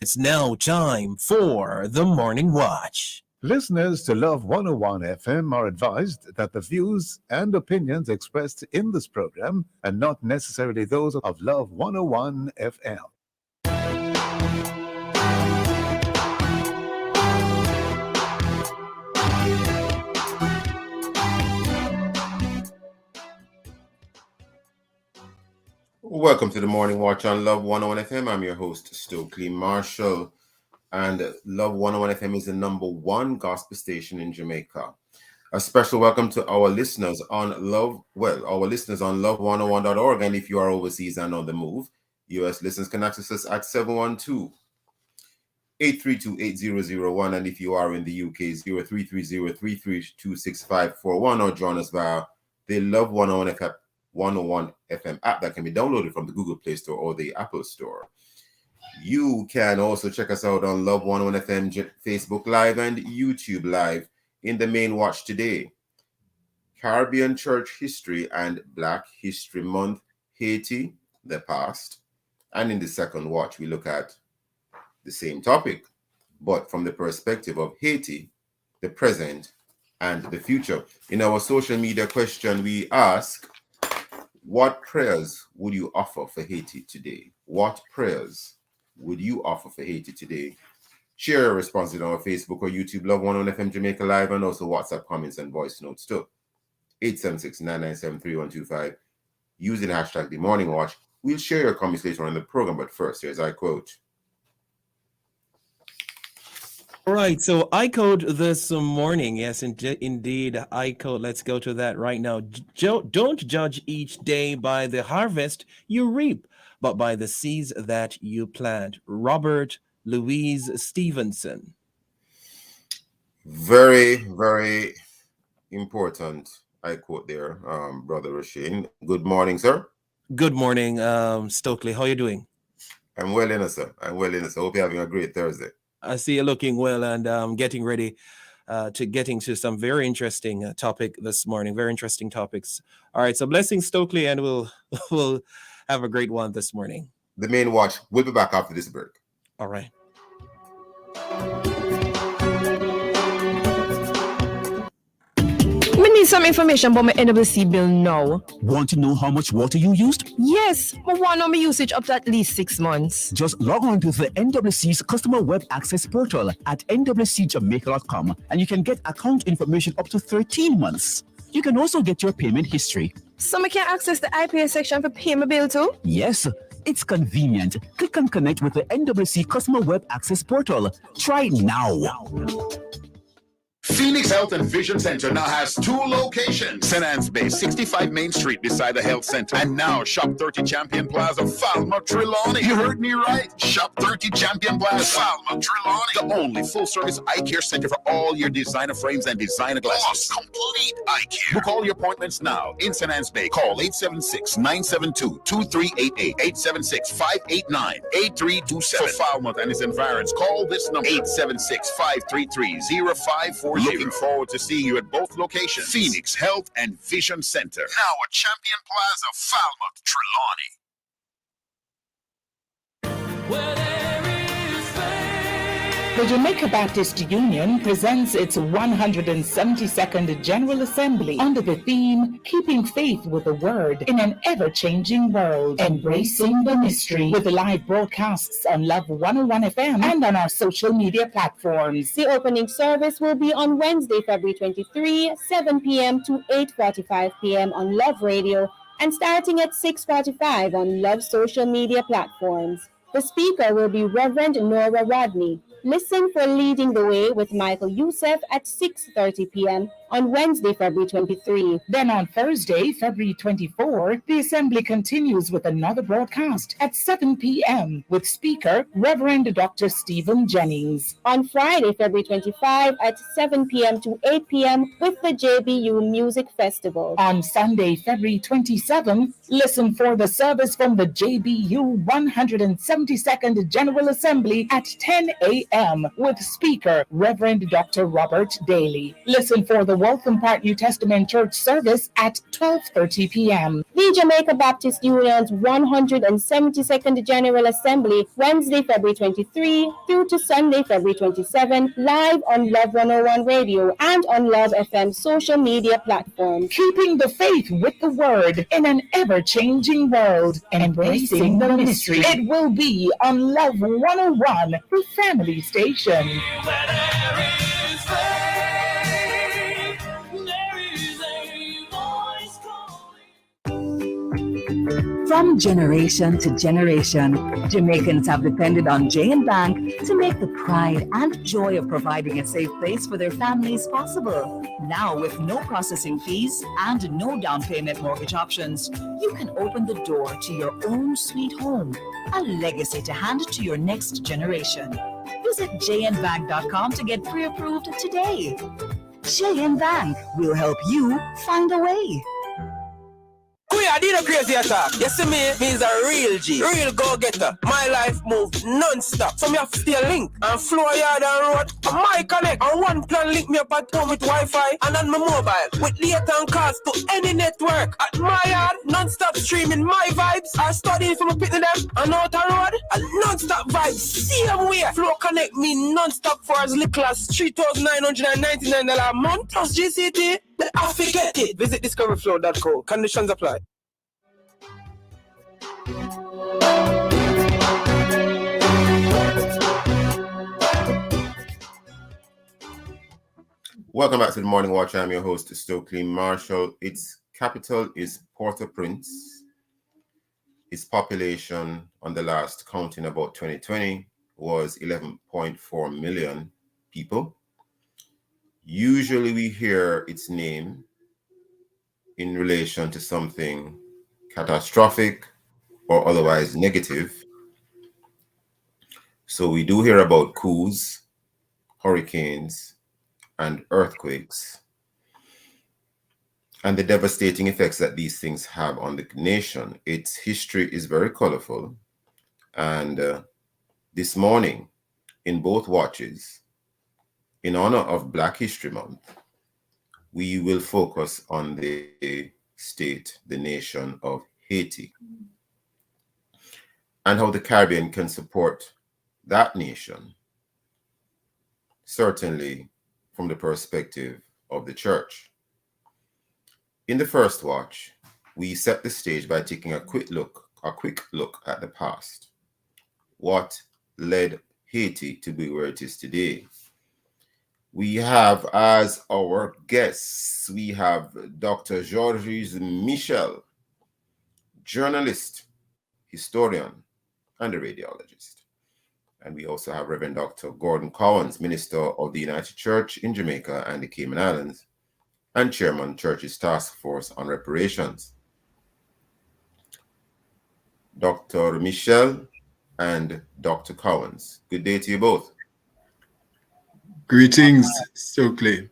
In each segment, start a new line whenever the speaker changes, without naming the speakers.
It's now time for the Morning Watch.
Listeners to Love 101 FM are advised that the views and opinions expressed in this program are not necessarily those of Love 101 FM.
Welcome to the Morning Watch on Love 101 FM. I'm your host, Stokely Marshall. And Love 101 FM is the number one gospel station in Jamaica. A special welcome to our listeners on love101.org. And if you are overseas and on the move, US listeners can access us at 712-832-8001. And if you are in the UK, 0330-332-6541, or join us via the Love 101 FM app that can be downloaded from the Google Play Store or the Apple Store. You can also check us out on Love 101 FM Facebook Live and YouTube Live in the main watch today. Caribbean Church History and Black History Month, Haiti, the past. And in the second watch, we look at the same topic, but from the perspective of Haiti, the present, and the future. In our social media question, we ask, what prayers would you offer for Haiti today? What prayers would you offer for Haiti today? Share your responses on our Facebook or YouTube, Love 101 FM Jamaica Live, and also WhatsApp comments and voice notes too. 876-997-3125. Using hashtag The Morning Watch. We'll share your comments later on in the program, but first, here's our quote.
All right, so I code this morning. Yes, indeed, I code. Let's go to that right now. Don't judge each day by the harvest you reap, but by the seeds that you plant. Robert Louis Stevenson.
Very, very important. I quote there, Brother Rasheen. Good morning, sir.
Good morning, Stokely. How are you doing?
I'm well in it, sir. Hope you're having a great Thursday.
I see you looking well and getting ready to getting to some very interesting topic this morning. Very interesting topics. All right, so blessings, Stokely, and we'll have a great one this morning.
The main watch. We'll be back after this break.
All right.
I need some information about my NWC bill now.
Want to know how much water you used?
Yes, I want to know my usage up to at least 6 months.
Just log on to the NWC's customer web access portal at nwcjamaica.com and you can get account information up to 13 months. You can also get your payment history.
So I can access the IPA section for pay my bill too?
Yes, it's convenient. Click and connect with the NWC customer web access portal. Try it now.
Phoenix Health and Vision Center now has 2 locations. St. Anne's Bay, 65 Main Street beside the health center. And now Shop 30 Champion Plaza, Falmouth, Trelawney. You heard me right. Shop 30 Champion Plaza, Falmouth, Trelawney. The only full-service eye care center for all your designer frames and designer glasses. Complete eye care. Book all your appointments now in St. Anne's Bay. Call 876-972-2388. 876-589-8327. For Falmouth and its environs, call this number 876-533-0540. Looking forward to seeing you at both locations. Phoenix Health and Vision Center. Now at Champion Plaza, Falmouth, Trelawney.
The Jamaica Baptist Union presents its 172nd General Assembly under the theme, Keeping Faith with the Word in an Ever-Changing World, Embracing the Mystery, with live broadcasts on Love 101 FM and on our social media platforms.
The opening service will be on Wednesday, February 23, 7 p.m. to 8:45 p.m. on Love Radio and starting at 6:45 on Love social media platforms. The speaker will be Reverend Nora Rodney. Listen for Leading the Way with Michael Youssef at 6:30 p.m. on Wednesday, February 23.
Then on Thursday, February 24, the Assembly continues with another broadcast at 7 p.m. with speaker Reverend Dr. Stephen Jennings.
On Friday, February 25 at 7 p.m. to 8 p.m. with the JBU Music Festival.
On Sunday, February 27, listen for the service from the JBU 172nd General Assembly at 10 a.m. with speaker Reverend Dr. Robert Daly. Listen for the Waltham Park New Testament Church service at 12:30 p.m.
The Jamaica Baptist Union's 172nd General Assembly, Wednesday, February 23 through to Sunday, February 27, live on Love 101 Radio and on Love FM social media platforms.
Keeping the faith with the word in an ever-changing world, embracing the mystery. It will be on Love 101, the family station.
From generation to generation, Jamaicans have depended on J&B Bank to make the pride and joy of providing a safe place for their families possible. Now, with no processing fees and no down payment mortgage options, you can open the door to your own sweet home, a legacy to hand to your next generation. Visit jnbank.com to get pre-approved today. J&B Bank will help you find a way.
I did a crazy attack. You see me is a real G, real go-getter. My life moves non-stop. So me have to stay link and floor yard and road. My connect and one plan link me up at home with Wi-Fi and on my mobile with data and calls to any network. At my yard, non-stop streaming my vibes. I studying from a picnic them and out the road. And non-stop vibes, same way. Flow connect me non-stop for as little as $3,999 a month. Plus GCT, I forget it. Visit discoverflow.co. Conditions apply.
Welcome back to the Morning Watch. I'm your host, Stokely Marshall. Its capital is Port-au-Prince. Its population on the last counting about 2020 was 11.4 million people. Usually we hear its name in relation to something catastrophic or otherwise negative. So we do hear about coups, hurricanes, and earthquakes, and the devastating effects that these things have on the nation. Its history is very colorful, and this morning, in both watches, in honor of Black History Month, we will focus on the state, the nation of Haiti, and how the Caribbean can support that nation, certainly from the perspective of the church. In the first watch, we set the stage by taking a quick look at the past. What led Haiti to be where it is today? We have as our guests, we have Dr. Georges Michel, journalist, historian, and a radiologist. And we also have Reverend Dr. Gordon Collins, minister of the United Church in Jamaica and the Cayman Islands, and chairman Church's Task Force on Reparations. Dr. Michel and Dr. Collins, good day to you both.
Greetings, Stokely.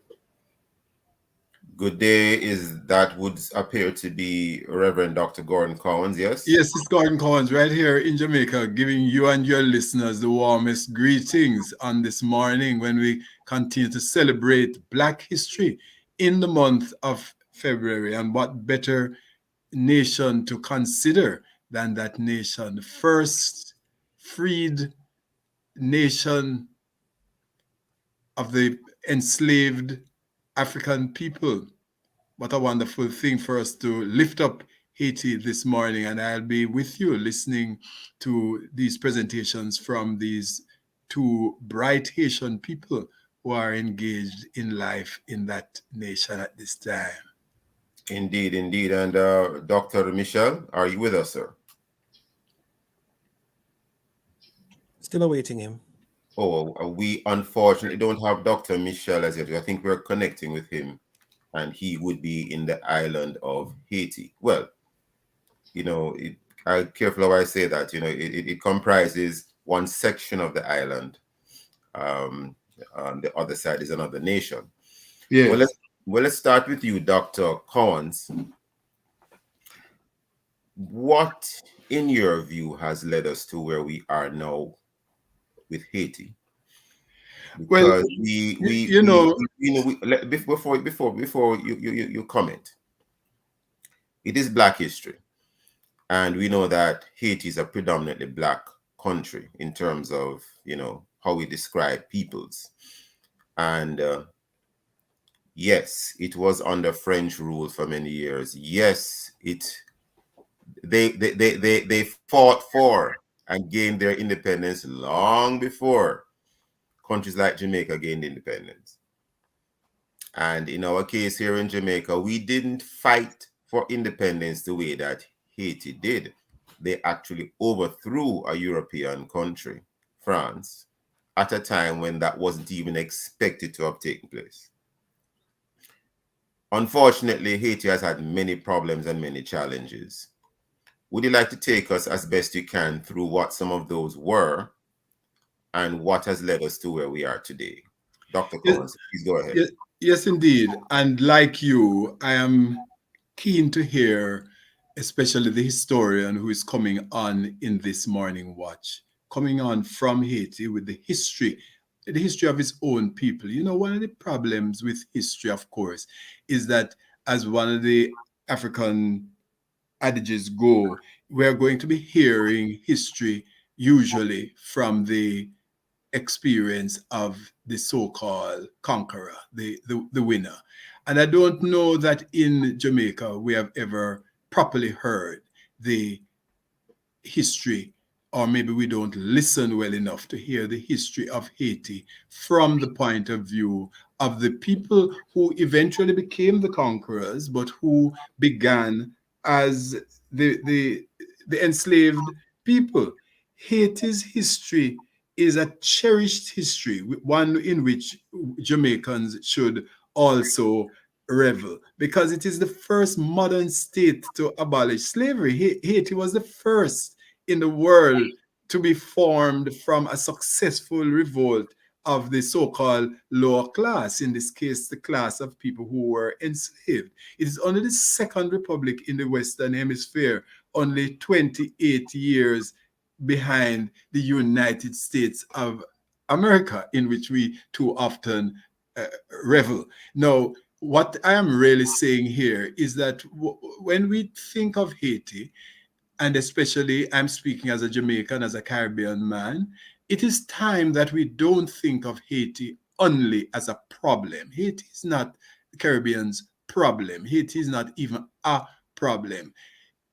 Good day that would appear to be Reverend Dr. Gordon Collins, yes?
Yes, it's Gordon Collins right here in Jamaica, giving you and your listeners the warmest greetings on this morning when we continue to celebrate Black history in the month of February. And what better nation to consider than that nation, the first freed nation of the enslaved African people. What a wonderful thing for us to lift up Haiti this morning. And I'll be with you listening to these presentations from these two bright Haitian people who are engaged in life in that nation at this time.
Indeed, indeed. And Dr. Michel, are you with us, sir?
Still awaiting him.
Oh, we unfortunately don't have Dr. Michel as yet. I think we're connecting with him, and he would be in the island of Haiti. Well, you know, I'm careful how I say that. You know, it comprises one section of the island. On the other side is another nation.
Yeah.
Well, let's start with you, Dr. Collins. What, in your view, has led us to where we are now with Haiti?
Well,
because
you know,
before you comment, it is Black history, and we know that Haiti is a predominantly Black country in terms of how we describe peoples, and yes, it was under French rule for many years. Yes, they fought for and gained their independence long before countries like Jamaica gained independence. And in our case here in Jamaica, we didn't fight for independence the way that Haiti did. They actually overthrew a European country, France, at a time when that wasn't even expected to have taken place. Unfortunately, Haiti has had many problems and many challenges. Would you like to take us as best you can through what some of those were and what has led us to where we are today? Dr. Collins, please go ahead.
Yes, indeed. And like you, I am keen to hear, especially the historian who is coming on in this morning watch, coming on from Haiti with the history of his own people. You know, one of the problems with history, of course, is that as one of the African adages go, we're going to be hearing history usually from the experience of the so-called conqueror, the winner. And I don't know that in Jamaica we have ever properly heard the history, or maybe we don't listen well enough to hear the history of Haiti from the point of view of the people who eventually became the conquerors, but who began as the enslaved people. Haiti's history is a cherished history, one in which Jamaicans should also revel, because it is the first modern state to abolish slavery. Haiti was the first in the world to be formed from a successful revolt of the so-called lower class, in this case, the class of people who were enslaved. It is only the Second Republic in the Western Hemisphere, only 28 years behind the United States of America, in which we too often revel. Now, what I am really saying here is that when we think of Haiti, and especially I'm speaking as a Jamaican, as a Caribbean man, it is time that we don't think of Haiti only as a problem. Haiti is not the Caribbean's problem. Haiti is not even a problem.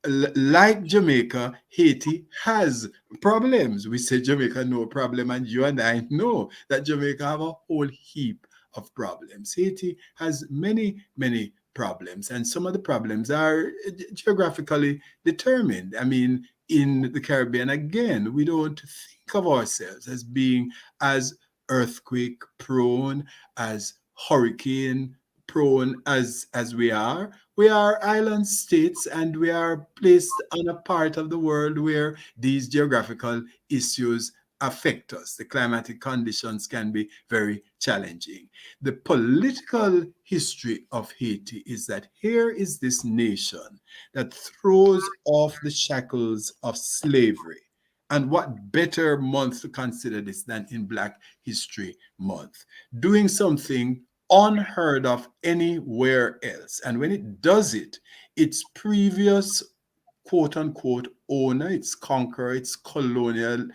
Like Jamaica, Haiti has problems. We say Jamaica no problem, and you and I know that Jamaica have a whole heap of problems. Haiti has many, many problems, and some of the problems are geographically determined. I mean, in the Caribbean, again, we don't think of ourselves as being as earthquake prone, as hurricane prone as we are. We are island states, and we are placed on a part of the world where these geographical issues affect us. The climatic conditions can be very challenging. The political history of Haiti is that here is this nation that throws off the shackles of slavery. And what better month to consider this than in Black History Month? Doing something unheard of anywhere else. And when it does it, its previous quote unquote owner, its conqueror, its colonial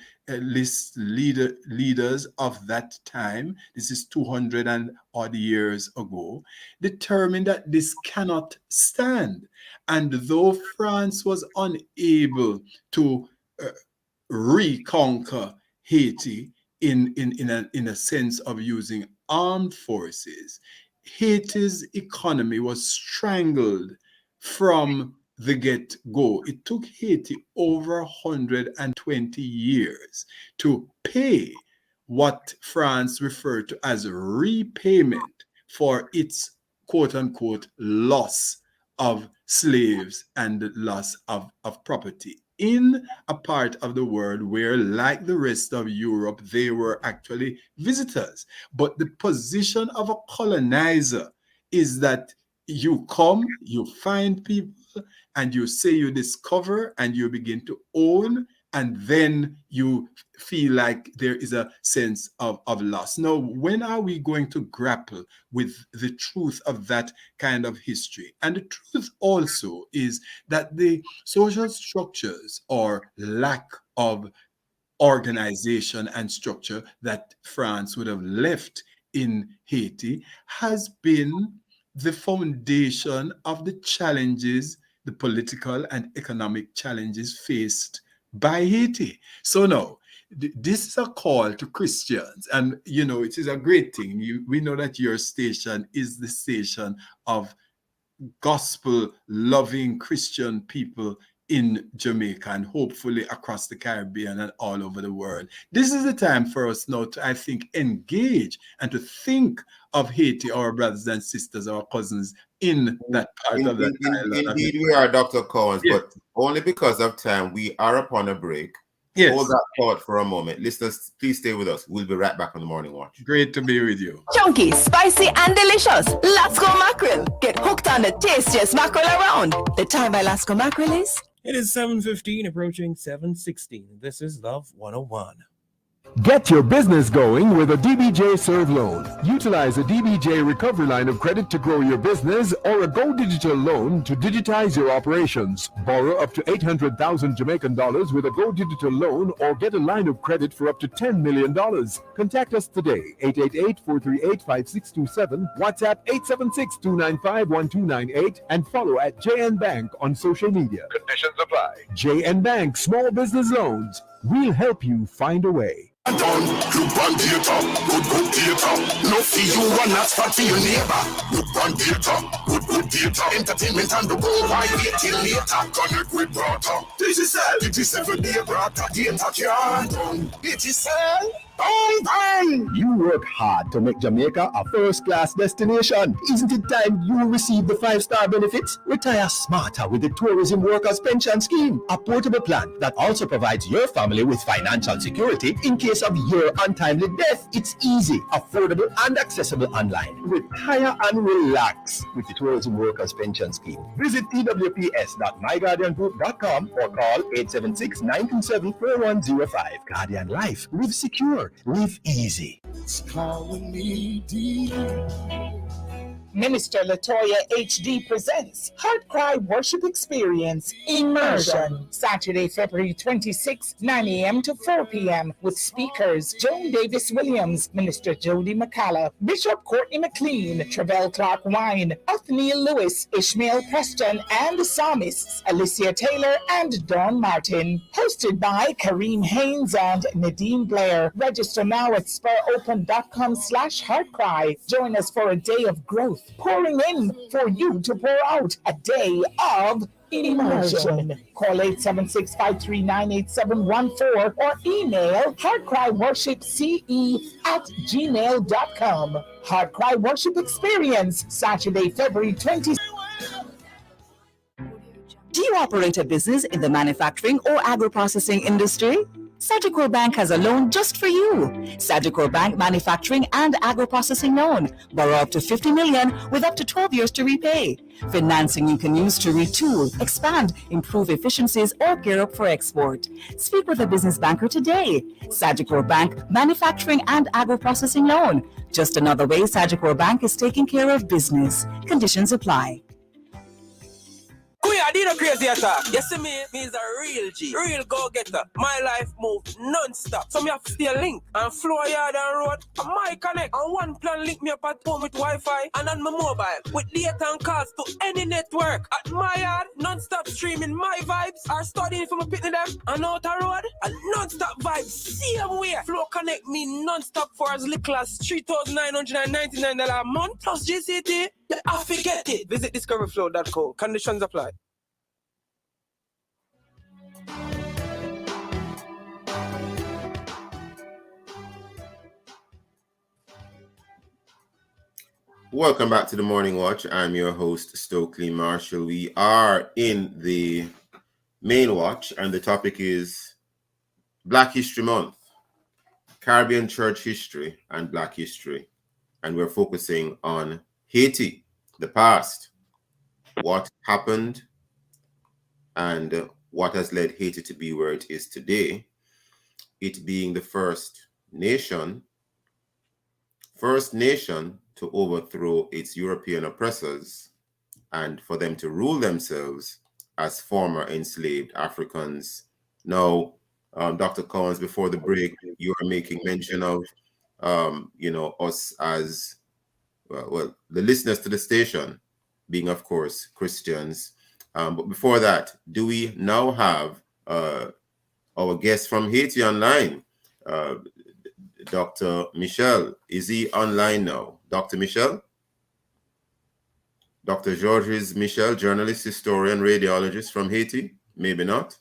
leaders of that time, this is 200 and odd years ago, determined that this cannot stand. And though France was unable to reconquer Haiti in a sense of using armed forces, Haiti's economy was strangled from the get-go. It took Haiti over 120 years to pay what France referred to as repayment for its quote-unquote loss of slaves and loss of property in a part of the world where, like the rest of Europe, they were actually visitors. But the position of a colonizer is that you come, you find people, and you say you discover, and you begin to own, and then you feel like there is a sense of loss. Now, when are we going to grapple with the truth of that kind of history? And the truth also is that the social structures or lack of organization and structure that France would have left in Haiti has been the foundation of the challenges, the political and economic challenges faced by Haiti. So now, this is a call to Christians, and it is a great thing. We know that your station is the station of gospel-loving Christian people in Jamaica and hopefully across the Caribbean and all over the world. This is the time for us now to, I think, engage and to think of Haiti, our brothers and sisters, our cousins in that part of the island.
Indeed, we are, Dr. Collins,
yes.
But only because of time. We are upon a break.
Yes.
Hold that thought for a moment. Listeners, please stay with us. We'll be right back on the Morning Watch.
Great to be with you.
Chunky, spicy, and delicious. Lasco mackerel. Get hooked on the tastiest mackerel around. The time by Lasco mackerel is...
It is 7:15, approaching 7:16. This is Love 101.
Get your business going with a DBJ Serve loan. Utilize a DBJ recovery line of credit to grow your business or a Go Digital loan to digitize your operations. Borrow up to 800,000 Jamaican dollars with a Go Digital loan or get a line of credit for up to $10 million. Contact us today, 888-438-5627, WhatsApp 876-295-1298, and follow at JN Bank on social media.
Conditions apply.
JN Bank Small Business Loans. We'll help you find a way.
Good data. No fee you want not spot for your neighbor. Good data. Good data. Entertainment and the worldwide wait till later. Connect with brother. Digital day brother. Data can't done. Digital. Bang!
You work hard to make Jamaica a first-class destination. Isn't it time you receive the 5-star benefits? Retire smarter with the Tourism Workers Pension Scheme, a portable plan that also provides your family with financial security in case of your untimely death. It's easy, affordable, and accessible online. Retire and relax with the Tourism Workers Pension Scheme. Visit twps.myguardiangroup.com or call 876-927-4105. Guardian Life. Live secure. Live easy.
Minister Latoya HD presents Heart Cry Worship Experience Immersion, Saturday, February 26, 9 a.m. to 4 p.m. with speakers Joan Davis Williams, Minister Jody McCalla, Bishop Courtney McLean, Travell Clark Wine, Othniel Lewis, Ishmael Preston, and the psalmists Alicia Taylor and Dawn Martin. Hosted by Kareem Haynes and Nadine Blair. Register now at spuropen.com/heartcry. Join us for a day of growth, pouring in for you to pour out, a day of immersion. Call 876-539-8714 or email heartcryworshipce@gmail.com. Heart Cry Worship Experience, Saturday, February 20th.
Do you operate a business in the manufacturing or agro-processing industry? Sagicor Bank has a loan just for you. Sagicor Bank Manufacturing and Agro-Processing Loan. Borrow up to $50 million with up to 12 years to repay. Financing you can use to retool, expand, improve efficiencies, or gear up for export. Speak with a business banker today. Sagicor Bank Manufacturing and Agro-Processing Loan. Just another way Sagicor Bank is taking care of business. Conditions apply.
I did a crazy attack. You see me is a real G, real go-getter. My life moved non-stop. So me have to stay link and floor yard and road. My connect and one plan link me up at home with Wi-Fi and on my mobile with data and calls to any network. At my yard, non-stop streaming my vibes are studying for my picking them and out the road. A non-stop vibes, same way. Flow connect me non-stop for as little as $3,999 a month plus GCT. I forget it. Visit discoverflow.co. Conditions apply.
Welcome back to the Morning Watch. I'm your host, Stokely Marshall. We are in the main watch, and the topic is Black History Month, Caribbean church history and Black history. And we're focusing on Haiti, the past, what happened, and what has led Haiti to be where it is today, it being the first nation to overthrow its European oppressors and for them to rule themselves as former enslaved Africans. Now, Dr. Collins, before the break, you were making mention of, us as, well, the listeners to the station being, of course, Christians. But before that, do we now have our guest from Haiti online? Dr. Michel, is he online now? Dr. Michel? Dr. Georges Michel, journalist, historian, radiologist from Haiti? Maybe not.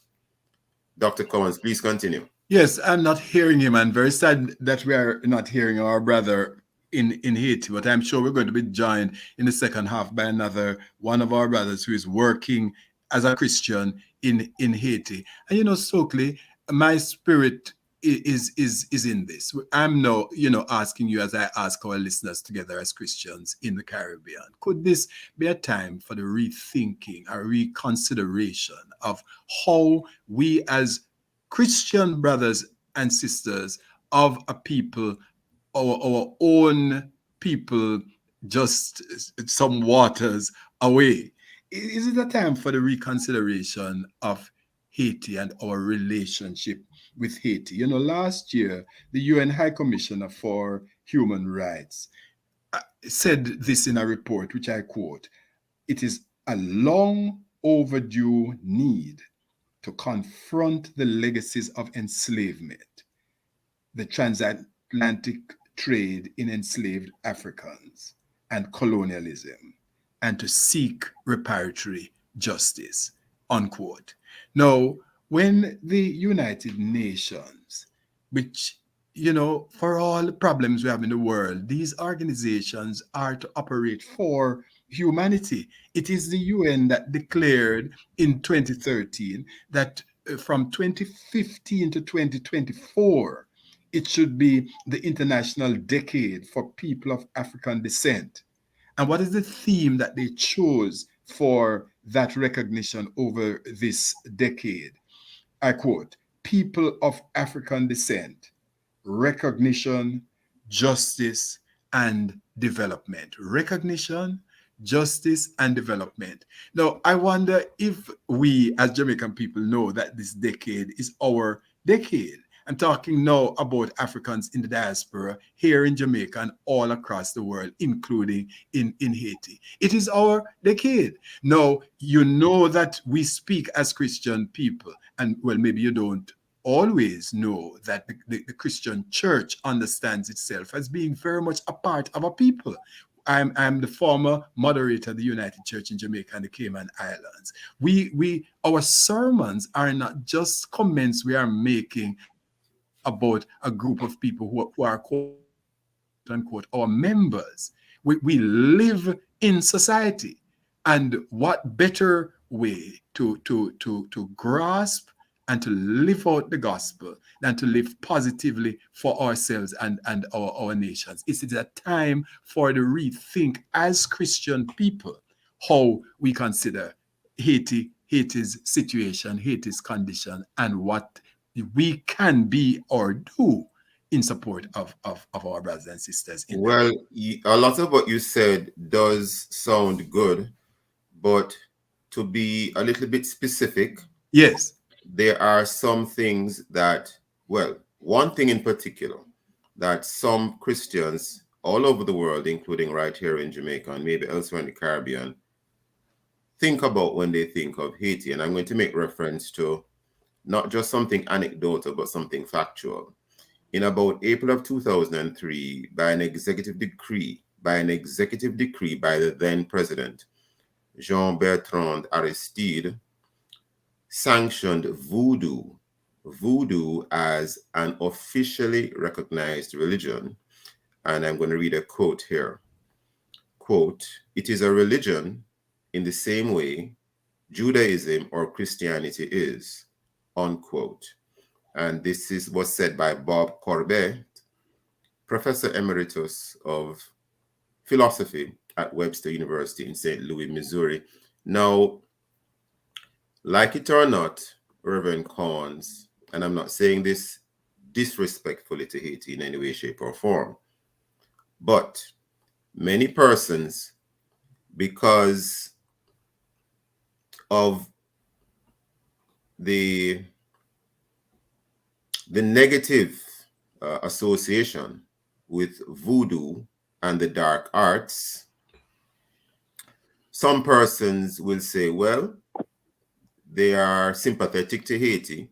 Dr. Collins, please continue.
Yes, I'm not hearing him. I'm very sad that we are not hearing our brother in Haiti, but I'm sure we're going to be joined in the second half by another one of our brothers who is working as a Christian in Haiti. And Stokely, my spirit is in this. I'm now, asking you as I ask our listeners together as Christians in the Caribbean. Could this be a time for the rethinking, a reconsideration of how we as Christian brothers and sisters of a people, our own people, just some waters away? Is it a time for the reconsideration of Haiti and our relationship with Haiti? Last year, the UN High Commissioner for Human Rights said this in a report, which I quote, "It is a long overdue need to confront the legacies of enslavement, the transatlantic trade in enslaved Africans, and colonialism, and to seek reparatory justice," unquote. Now, when the United Nations, which, for all the problems we have in the world, these organizations are to operate for humanity. It is the UN that declared in 2013 that from 2015 to 2024, it should be the International Decade for People of African Descent. And what is the theme that they chose for that recognition over this decade? I quote, "People of African Descent, recognition, justice, and development." Recognition, justice, and development. Now, I wonder if we as Jamaican people know that this decade is our decade. I'm talking now about Africans in the diaspora here in Jamaica and all across the world, including in Haiti. It is our decade. Now, you know that we speak as Christian people, and well, maybe you don't always know that the Christian church understands itself as being very much a part of a people. I'm the former moderator of the United Church in Jamaica and the Cayman Islands. Our sermons are not just comments we are making about a group of people who are quote unquote our members. We live in society, and what better way to grasp and to live out the gospel than to live positively for ourselves and our nations? It is a time for the rethink as Christian people how we consider Haiti's situation, Haiti's condition, and what we can be or do in support of our brothers and sisters.
Well, a lot of what you said does sound good, but to be a little bit specific,
yes,
there are some things that, well, one thing in particular that some Christians all over the world, including right here in Jamaica and maybe elsewhere in the Caribbean, think about when they think of Haiti. And I'm going to make reference to not just something anecdotal, but something factual. In about April of 2003, by an executive decree by the then president, Jean-Bertrand Aristide, sanctioned Voodoo as an officially recognized religion. And I'm going to read a quote here. Quote, "It is a religion in the same way Judaism or Christianity is," unquote. And this was said by Bob Corbett, Professor Emeritus of Philosophy at Webster University in St. Louis, Missouri. Now, like it or not, Reverend Corns, and I'm not saying this disrespectfully to Haiti in any way, shape, or form, but many persons, because of the negative association with voodoo and the dark arts, some persons will say, well, they are sympathetic to Haiti,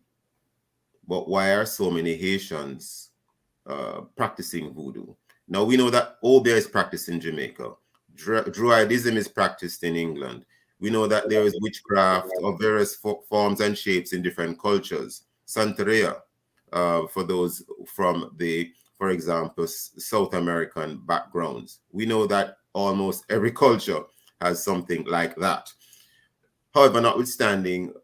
but why are so many Haitians practicing voodoo? Now, we know that Obia is practiced in Jamaica. Druidism is practiced in England. We know that there is witchcraft of various forms and shapes in different cultures. Santeria, for those from the, for example, South American backgrounds. We know that almost every culture has something like that. However, notwithstanding,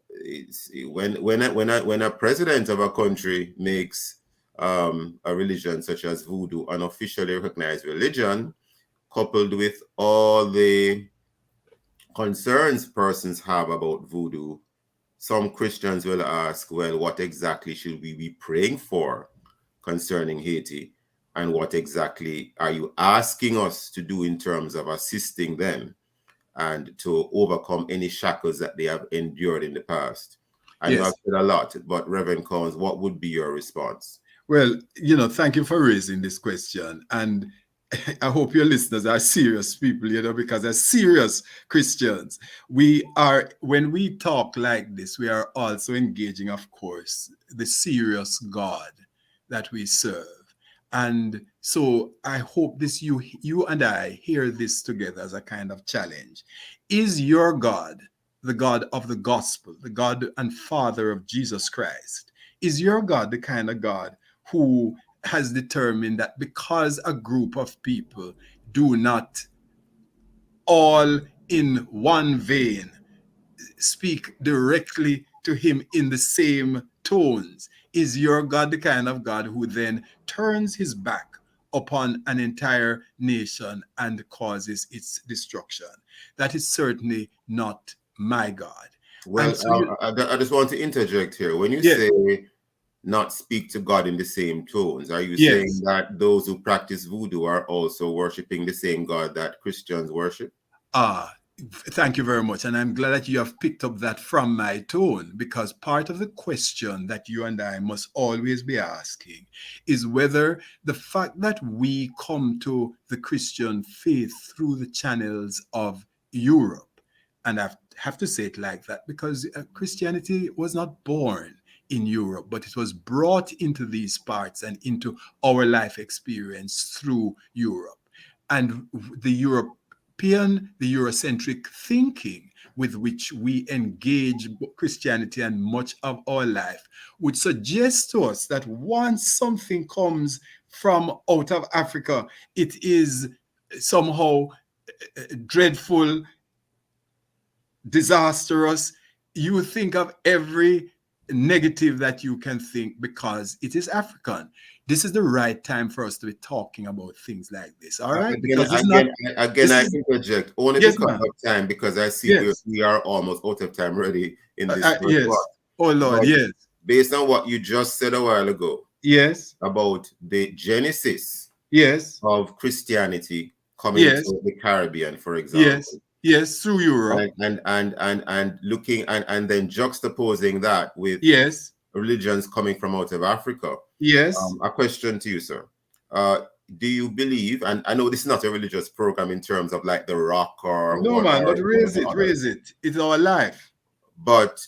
when a president of a country makes a religion such as voodoo an officially recognized religion, coupled with all the concerns persons have about voodoo, some Christians will ask, well, what exactly should we be praying for concerning Haiti? And what exactly are you asking us to do in terms of assisting them and to overcome any shackles that they have endured in the past? I know I've said a lot, but Reverend Collins, what would be your response?
Well, thank you for raising this question. And I hope your listeners are serious people, because they're serious Christians. When we talk like this, we are also engaging, of course, the serious God that we serve. And so I hope you and I hear this together as a kind of challenge. Is your God the God of the gospel, the God and Father of Jesus Christ? Is your God the kind of God who has determined that because a group of people do not all in one vein speak directly to him in the same tones? Is your God the kind of God who then turns his back upon an entire nation and causes its destruction? That is certainly not my God.
Well, so I just want to interject here. When you say not speak to God in the same tones, are you saying that those who practice voodoo are also worshiping the same God that Christians worship?
Thank you very much. And I'm glad that you have picked up that from my tone, because part of the question that you and I must always be asking is whether the fact that we come to the Christian faith through the channels of Europe, and I have to say it like that because Christianity was not born in Europe, but it was brought into these parts and into our life experience through Europe. And the Eurocentric thinking with which we engage Christianity and much of our life would suggest to us that once something comes from out of Africa, it is somehow dreadful, disastrous. You think of every negative that you can think because it is African. This is the right time for us to be talking about things like this. All right.
I interject only because of time, because I see we are almost out of time already in this.
Oh Lord,
but based on what you just said a while ago. About the genesis. Of Christianity coming to the Caribbean, for example.
Through Europe.
And looking and then juxtaposing that with religions coming from out of Africa. A question to you, sir. Do you believe, and I know this is not a religious program in terms of like the rock or
no man, but raise it. It's our life.
But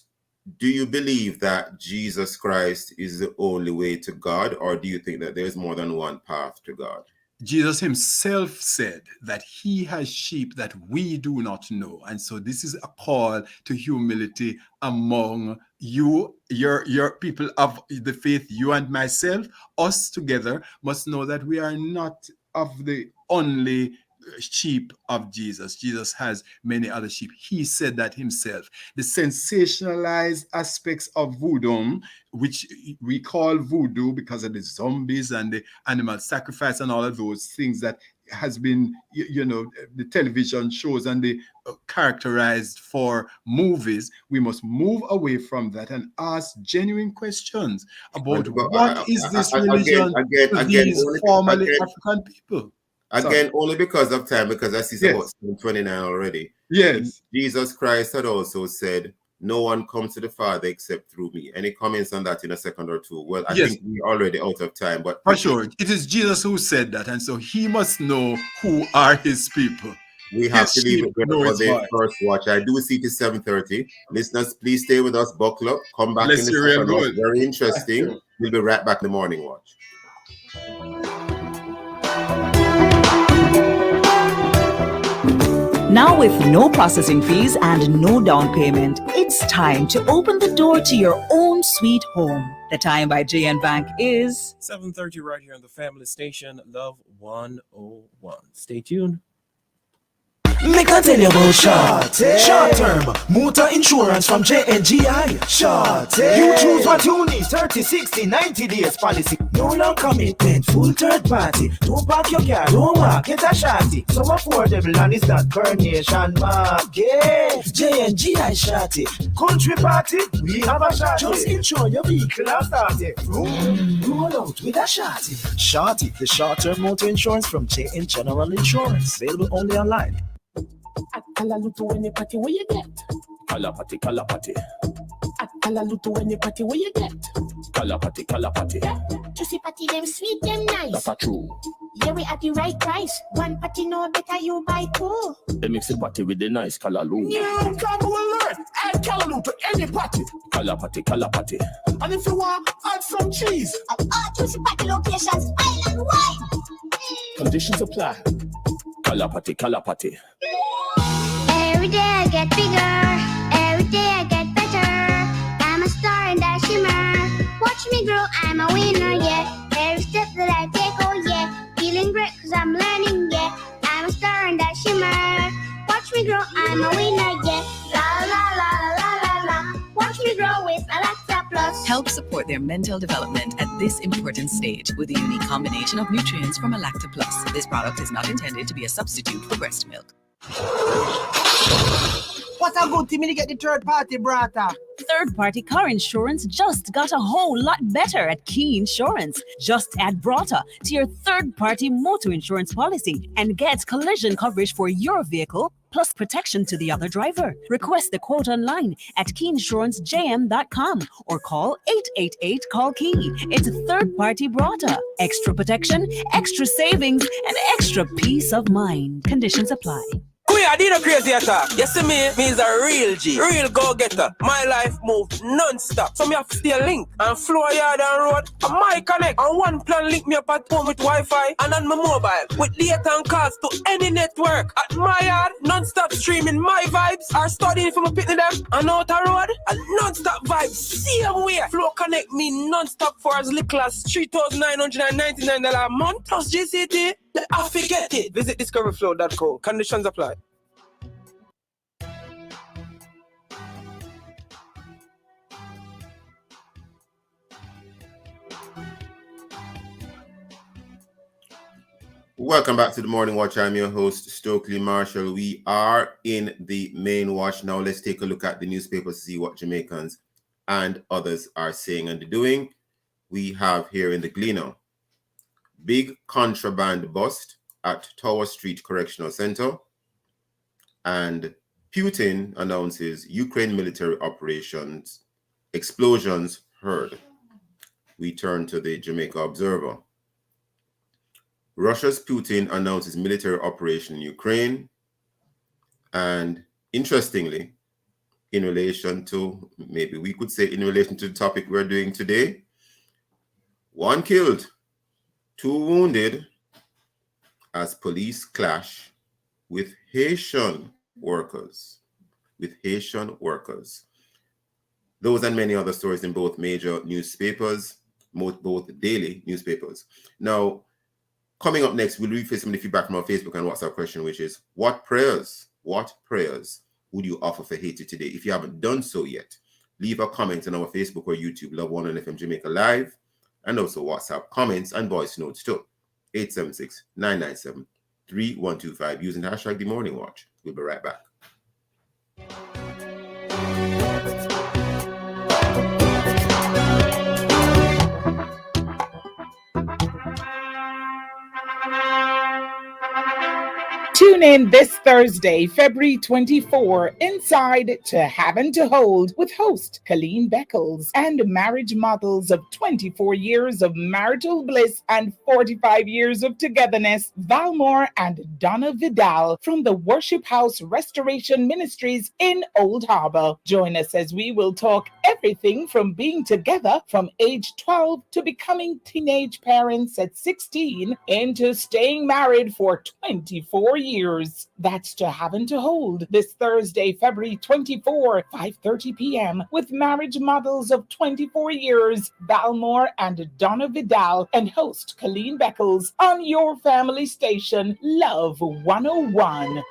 do you believe that Jesus Christ is the only way to God, or do you think that there's more than one path to God?
Jesus himself said that he has sheep that we do not know. And so this is a call to humility among you, your people of the faith, you and myself. Us together must know that we are not of the only sheep of Jesus. Jesus has many other sheep. He said that himself. The sensationalized aspects of voodoo, which we call voodoo because of the zombies and the animal sacrifice and all of those things that has been, the television shows and the characterized for movies. We must move away from that and ask genuine questions about what is this religion to these formerly African people.
Again, only because of time, because I see about 29 already.
Yes.
Jesus Christ had also said, no one comes to the Father except through me. Any comments on that in a second or two? Well, I think we're already out of time. But
for sure, it is Jesus who said that, and so he must know who are his people.
We have to leave it there for the first watch. I do see it is 7:30. Listeners, please stay with us. Buckle up. Come back in the second watch. Very interesting. We'll be right back in the morning watch.
Now with no processing fees and no down payment, it's time to open the door to your own sweet home. The time by JN Bank is
7:30 right here on the family station, Love 101. Stay tuned.
Make I tell you about short-term motor insurance from JNGI. You choose what you need, 30, 60, 90 days policy. No long commitment, full third party. Don't park your car, don't walk, get a shorty. So affordable and it's not per nation market. JNGI shorty. Country party, we have a shorty. Just insure your vehicle and start it. Roll out with a shorty. Shorty, the short-term motor insurance from JN General Insurance. Available only online.
At Kalalutu any party where you get?
Kalapati.
At Kalalutu any party where you get?
Kalapati.
Juicy party, them sweet, them nice.
That's true.
Yeah, we at the right price. One party no better, you buy two.
They mix the party with the nice Kalalu.
New travel alert! Add Kalalutu any party.
Kalapati.
And if you want, add some cheese.
At all Juicy party locations, island-wide.
Conditions apply. Kalapati.
Every day I get bigger, every day I get better. I'm a star in that shimmer. Watch me grow, I'm a winner, yeah. Every step that I take, oh yeah. Feeling great cause I'm learning, yeah. I'm a star in that shimmer. Watch me grow, I'm a winner, yeah. La la la la la la. Watch me grow with Alexa Plus.
Help support their mental development at this important stage with a unique combination of nutrients from Alacta Plus. This product is not intended to be a substitute for breast milk.
What a good thing to get the third party, brata.
Third-party car insurance just got a whole lot better at Key Insurance. Just add Brata to your third-party motor insurance policy and get collision coverage for your vehicle plus protection to the other driver. Request the quote online at keyinsurancejm.com or call 888-CALL-KEY. It's a third-party Brata. Extra protection, extra savings, and extra peace of mind. Conditions apply.
I did a crazy attack. You see me is a real G, real go-getter. My life moved non-stop. So me have to stay link and floor yard and road. And my connect and one plan link me up at home with Wi-Fi and on my mobile with data and calls to any network. At my yard, non-stop streaming my vibes are studying from a picnic them and out the road. And non-stop vibes, same way. Flow connect me non-stop for as little as $3,999 a month plus GCT. I forget it. Visit discoverflow.co. Conditions apply.
Welcome back to the Morning Watch. I'm your host, Stokely Marshall. We are in the main watch now. Let's take a look at the newspapers to see what Jamaicans and others are saying and doing. We have here in the Gleaner, big contraband bust at Tower Street Correctional Center, and Putin announces Ukraine military operations, explosions heard. We turn to the Jamaica Observer. Russia's Putin announces military operation in Ukraine. And interestingly, in relation to, maybe we could say in relation to the topic we're doing today, 1 killed, 2 wounded as police clash with Haitian workers. Those and many other stories in both major newspapers, both daily newspapers. Now, Coming up next, we'll read some of the feedback from our Facebook and WhatsApp question, which is, what prayers would you offer for Haiti today? If you haven't done so yet, leave a comment on our Facebook or YouTube, Love 101 FM Jamaica Live, and also WhatsApp comments and voice notes too. 876-997-3125 using the hashtag The Morning Watch. We'll be right back.
Tune in this Thursday, February 24, inside To Have and to Hold with host Colleen Beckles and marriage models of 24 years of marital bliss and 45 years of togetherness, Valmore and Donna Vidal from the Worship House Restoration Ministries in Old Harbor. Join us as we will talk everything from being together from age 12 to becoming teenage parents at 16 into staying married for 24 years. That's To Have and to Hold this Thursday, February 24, 5:30 p.m. with marriage models of 24 years, Valmore and Donna Vidal, and host Colleen Beckles on your family station, Love 101.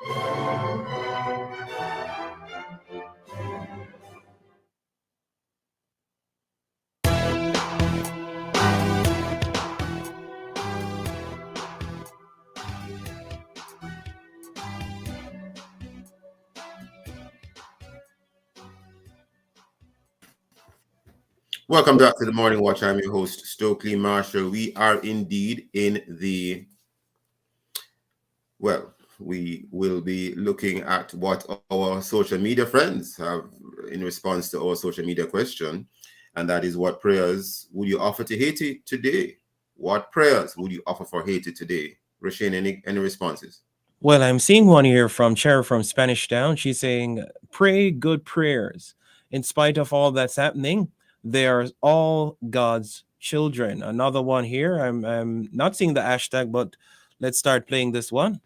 Welcome back to the Morning Watch. I'm your host, Stokely Marshall. We are indeed in the, we will be looking at what our social media friends have in response to our social media question. And that is, what prayers would you offer to Haiti today? What prayers would you offer for Haiti today? Rasheen, any responses?
Well, I'm seeing one here from Cher from Spanish Town. She's saying, pray good prayers. In spite of all that's happening, they are all God's children. Another one here. I'm not seeing the hashtag, but let's start playing this one.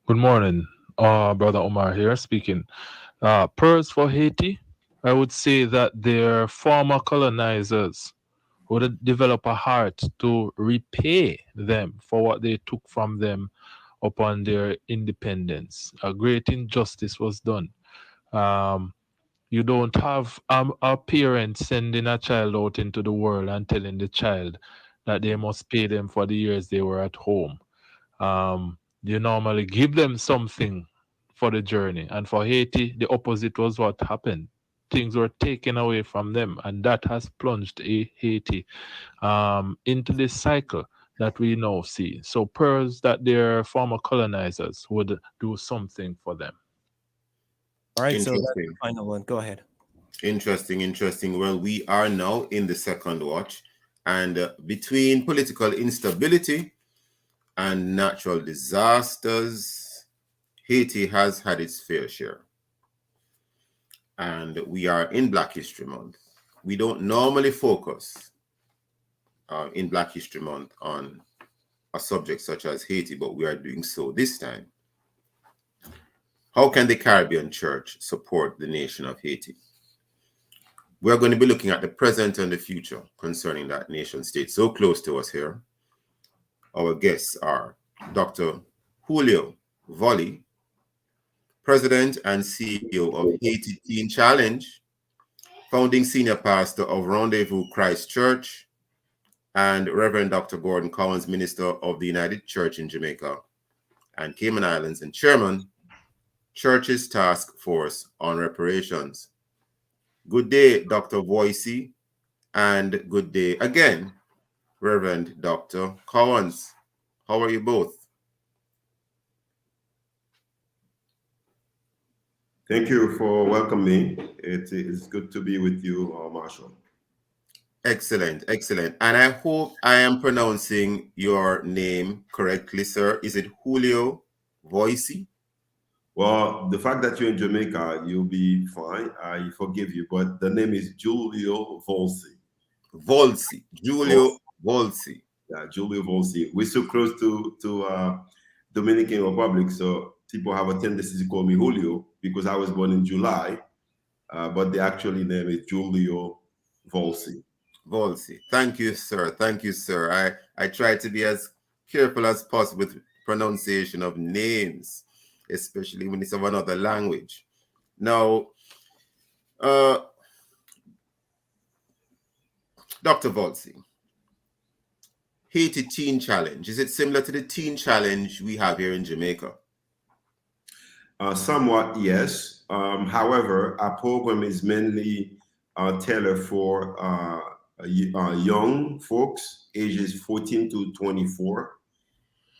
Good morning, Brother Omar here speaking. Prayers for Haiti. I would say that their former colonizers would develop a heart to repay them for what they took from them upon their independence. A great injustice was done. You don't have a parent sending a child out into the world and telling the child that they must pay them for the years they were at home. You normally give them something for the journey. And for Haiti, the opposite was what happened. Things were taken away from them, and that has plunged Haiti into this cycle that we now see. So prayers that their former colonizers would do something for them.
All right, so that's the final one. Go ahead.
Interesting. Well, we are now in the second watch, and between political instability and natural disasters, Haiti has had its fair share. And we are in Black History Month. We don't normally focus in Black History Month on a subject such as Haiti, but we are doing so this time. How can the Caribbean Church support the nation of Haiti? We're going to be looking at the present and the future concerning that nation state so close to us here. Our guests are Dr. Julio Volley, President and CEO of Haiti Teen Challenge, founding senior pastor of Rendezvous Christ Church, and Reverend Dr. Gordon Collins, minister of the United Church in Jamaica and Cayman Islands and chairman, Church's Task Force on Reparations. Good day, Dr. Voicey, and good day again, Reverend Dr. Collins. How are you both?
Thank you for welcoming me. It is good to be with you, Marshall.
Excellent. And I hope I am pronouncing your name correctly, sir. Is it Julio Voicey?
Well, the fact that you're in Jamaica, you'll be fine. I forgive you, but the name is Julio Volsi.
Julio Volsi.
Yeah, Julio Volsi. We're so close to Dominican Republic, so people have a tendency to call me Julio because I was born in July, but the actual name is Julio Volsi.
Thank you, sir. I try to be as careful as possible with pronunciation of names, especially when it's of another language. Now, Dr. Volsi, Haiti Teen Challenge, is it similar to the Teen Challenge we have here in Jamaica?
Somewhat, yes. However, our program is mainly tailored for young folks, ages 14 to 24.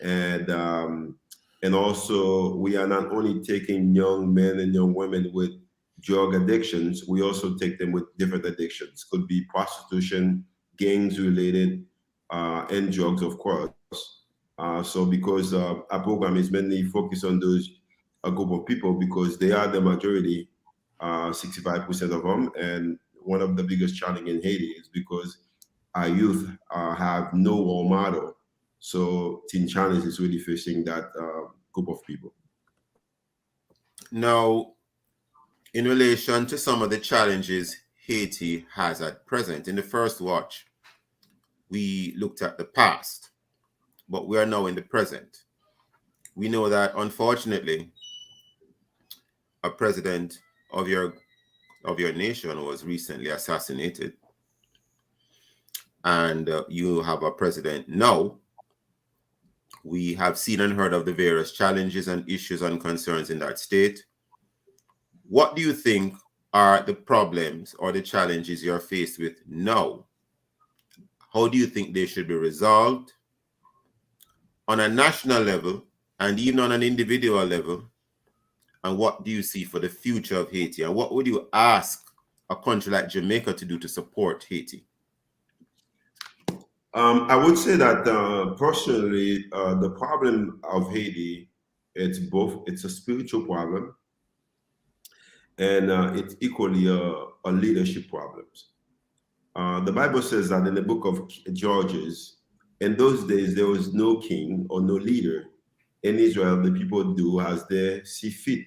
And also, we are not only taking young men and young women with drug addictions, we also take them with different addictions. Could be prostitution, gangs related, and drugs, of course. So because our program is mainly focused on those a group of people, because they are the majority, 65% of them. And one of the biggest challenges in Haiti is because our youth have no role model. So Teen Challenge is really facing that group of people.
Now, in relation to some of the challenges Haiti has at present, in the first watch, we looked at the past, but we are now in the present. We know that, unfortunately, a president of your nation was recently assassinated, and you have a president now. We have seen and heard of the various challenges and issues and concerns in that state. What do you think are the problems or the challenges you're faced with now? How do you think they should be resolved on a national level and even on an individual level? And what do you see for the future of Haiti? And what would you ask a country like Jamaica to do to support Haiti?
I would say that personally, the problem of Haiti, it's a spiritual problem, and it's equally a leadership problem. The Bible says that in the book of Judges, in those days, there was no king or no leader in Israel. The people do as they see fit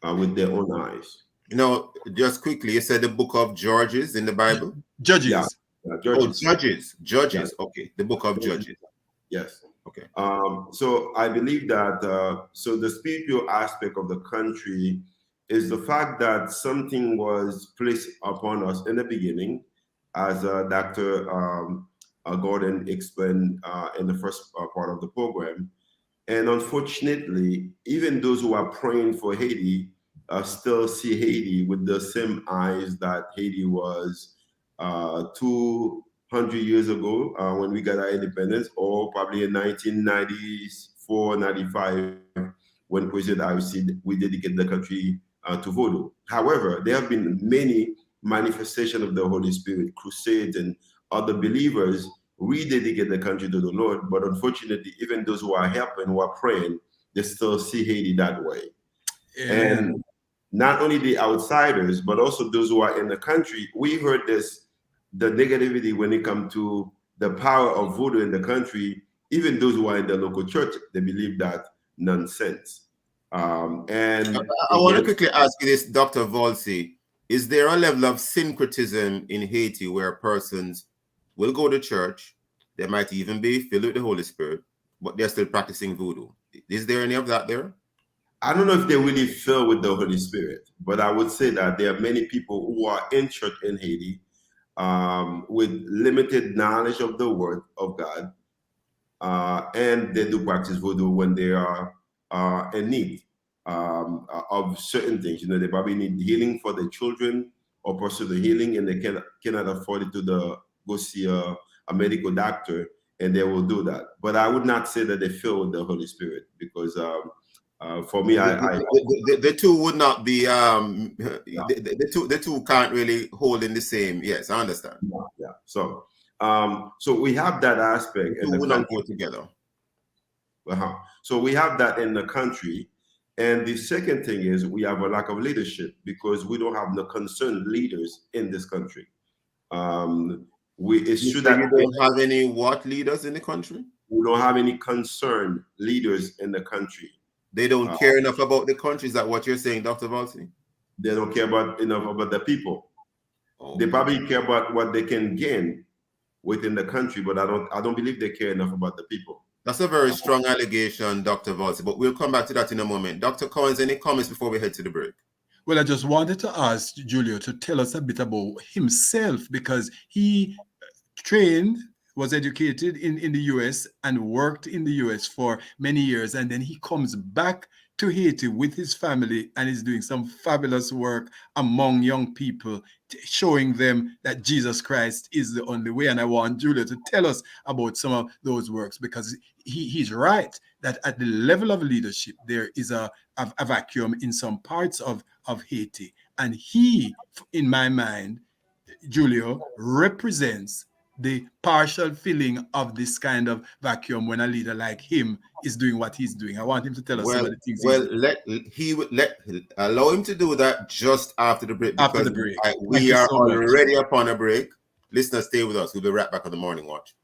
with their own eyes.
You know, just quickly, you said the book of Judges in the Bible?
Judges.
Yeah. Judges.
Oh, Judges.
Yes.
Okay, the book of Judges.
Yes.
Okay.
So I believe that so the spiritual aspect of the country is the fact that something was placed upon us in the beginning, as Dr. Gordon explained in the first part of the program. And unfortunately, even those who are praying for Haiti still see Haiti with the same eyes that Haiti was 200 years ago when we got our independence, or probably in 1994, 95, when President Aristide, we dedicated the country to Voodoo. However, there have been many manifestations of the Holy Spirit, crusades, and other believers rededicate the country to the Lord. But unfortunately, even those who are helping, who are praying, they still see Haiti that way. Yeah. And not only the outsiders, but also those who are in the country. We heard the negativity when it comes to the power of voodoo in the country. Even those who are in the local church, they believe that nonsense. And
I want to quickly ask you this, Dr. Volsi. Is there a level of syncretism in Haiti where persons will go to church, they might even be filled with the Holy Spirit, but they're still practicing voodoo? Is there any of that there?
I don't know if they're really filled with the Holy Spirit, but I would say that there are many people who are in church in Haiti with limited knowledge of the Word of God, and they do practice voodoo when they are in need of certain things. You know, they probably need healing for their children or pursue the healing, and they cannot afford it to go see a medical doctor, and they will do that. But I would not say that they fill with the Holy Spirit, because for me,
the two would not be the two can't really hold in the same. Yes, I understand.
Yeah. So we have that aspect.
The two would not go together.
So we have that in the country. And the second thing is we have a lack of leadership, because we don't have the concerned leaders in this country. It's true that
we don't have any leaders in the country?
We don't have any concerned leaders in the country.
They don't care enough about the country. Is that what you're saying, Dr. Volsi?
They don't care enough about the people. Oh. They probably care about what they can gain within the country, but I don't believe they care enough about the people.
That's a very strong allegation, Dr. Volsi, but we'll come back to that in a moment. Dr. Collins, any comments before we head to the break?
Well, I just wanted to ask Julio to tell us a bit about himself, because he was educated in the US and worked in the US for many years. And then he comes back to Haiti with his family and is doing some fabulous work among young people, showing them that Jesus Christ is the only way. And I want Julia to tell us about some of those works, because he's right that at the level of leadership, there is a vacuum in some parts of Haiti. And he, in my mind, Julio, represents the partial filling of this kind of vacuum when a leader like him is doing what he's doing. I want him to tell us some of the things he's doing.
Allow him to do that just after the break.
After the break.
We are already upon a break. Listeners, stay with us. We'll be right back on the Morning Watch.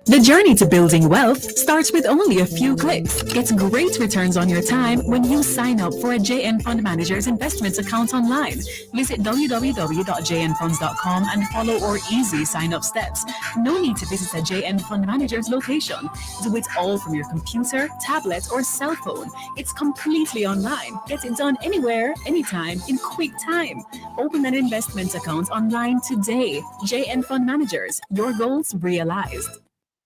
The journey to building wealth starts with only a few clicks. Get great returns on your time when you sign up for a JN Fund Manager's investments account online. Visit www.jnfunds.com and follow our easy sign-up steps. No need to visit a JN Fund Manager's location. Do it all from your computer, tablet, or cell phone. It's completely online. Get it done anywhere, anytime, in quick time. Open an investment account online today. JN Fund Managers, your goals realized.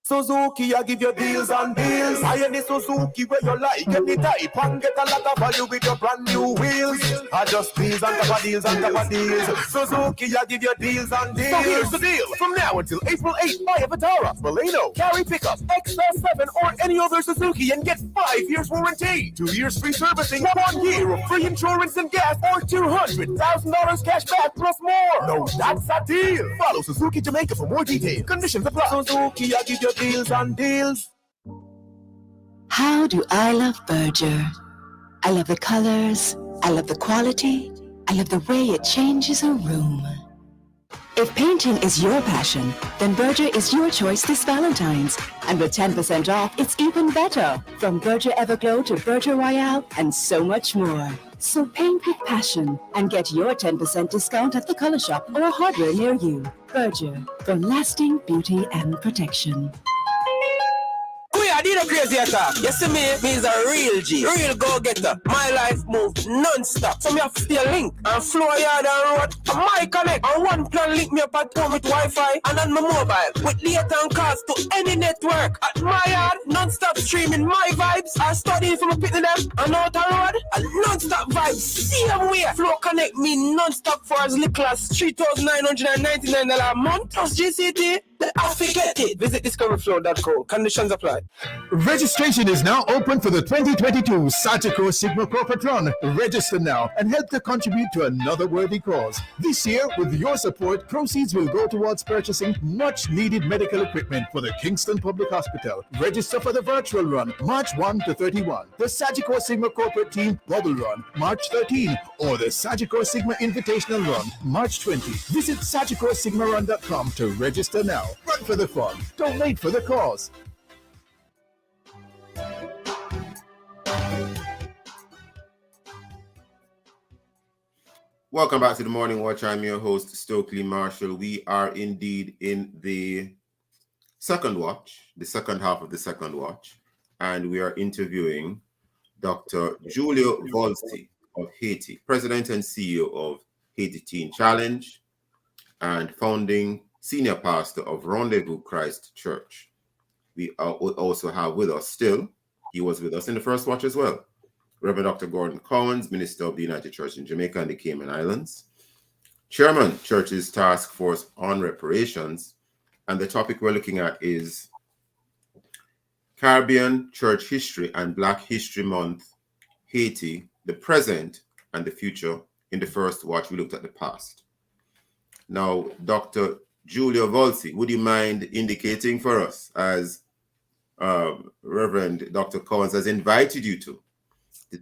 Suzuki, I give you deals on deals. I any Suzuki where you like, any type, and get a lot of value with your brand new wheels. I just deals on top of deals on top of deals. Suzuki, I give you deals on deals. So here's the deal. From now until April 8th, buy a Vitara, Baleno, Carry Pickup, XL7, or any other Suzuki and get 5 years warranty, 2 years free servicing, 1 year of free insurance and gas, or $200,000 cash back plus more. No, that's a deal. Follow Suzuki Jamaica for more details. Conditions apply. Suzuki, I give you deals on deals.
How do I love Berger? I love the colors, I love the quality, I love the way it changes a room. If painting is your passion, then Berger is your choice this Valentine's. And with 10% off, it's even better. From Berger Everglow to Berger Royale and so much more. So paint with passion and get your 10% discount at the color shop or a hardware near you. Berger, for lasting beauty and protection.
I did a crazy attack. You see me is a real G, real go-getter. My life moved non-stop. So me have to stay link and floor yard and road. My connect and one plan link me up at home with Wi-Fi and on my mobile with data and calls to any network. At my yard, non-stop streaming my vibes. I studying from a pit to them and out the road. And non-stop vibes, same way. Flow connect me non-stop for as little as $3,999 a month. Plus GCT. I forget it. Visit discoverflow.co. Conditions apply.
Registration is now open for the 2022 Sagicor Sigma Corporate Run. Register now and help to contribute to another worthy cause. This year, with your support, proceeds will go towards purchasing much-needed medical equipment for the Kingston Public Hospital. Register for the virtual run, March 1 to 31. The Sagicor Sigma Corporate Team Bubble Run, March 13. Or the Sagicor Sigma Invitational Run, March 20. Visit SagicorSigmaRun.com to register now. Run for the fun. Don't wait for the cause.
Welcome back to the Morning Watch. I'm your host, Stokely Marshall. We are indeed in the second watch, the second half of the second watch, and we are interviewing Dr. Julio Volsi of Haiti, President and CEO of Haiti Teen Challenge, and founding senior pastor of Rendezvous Christ Church. We also have with us still, he was with us in the first watch as well, Reverend Dr. Gordon Collins, Minister of the United Church in Jamaica and the Cayman Islands, Chairman, Church's Task Force on Reparations, and the topic we're looking at is Caribbean Church History and Black History Month, Haiti, the present and the future. In the first watch, we looked at the past. Now, Dr. Julio Volsi, would you mind indicating for us, as Reverend Dr. Collins has invited you to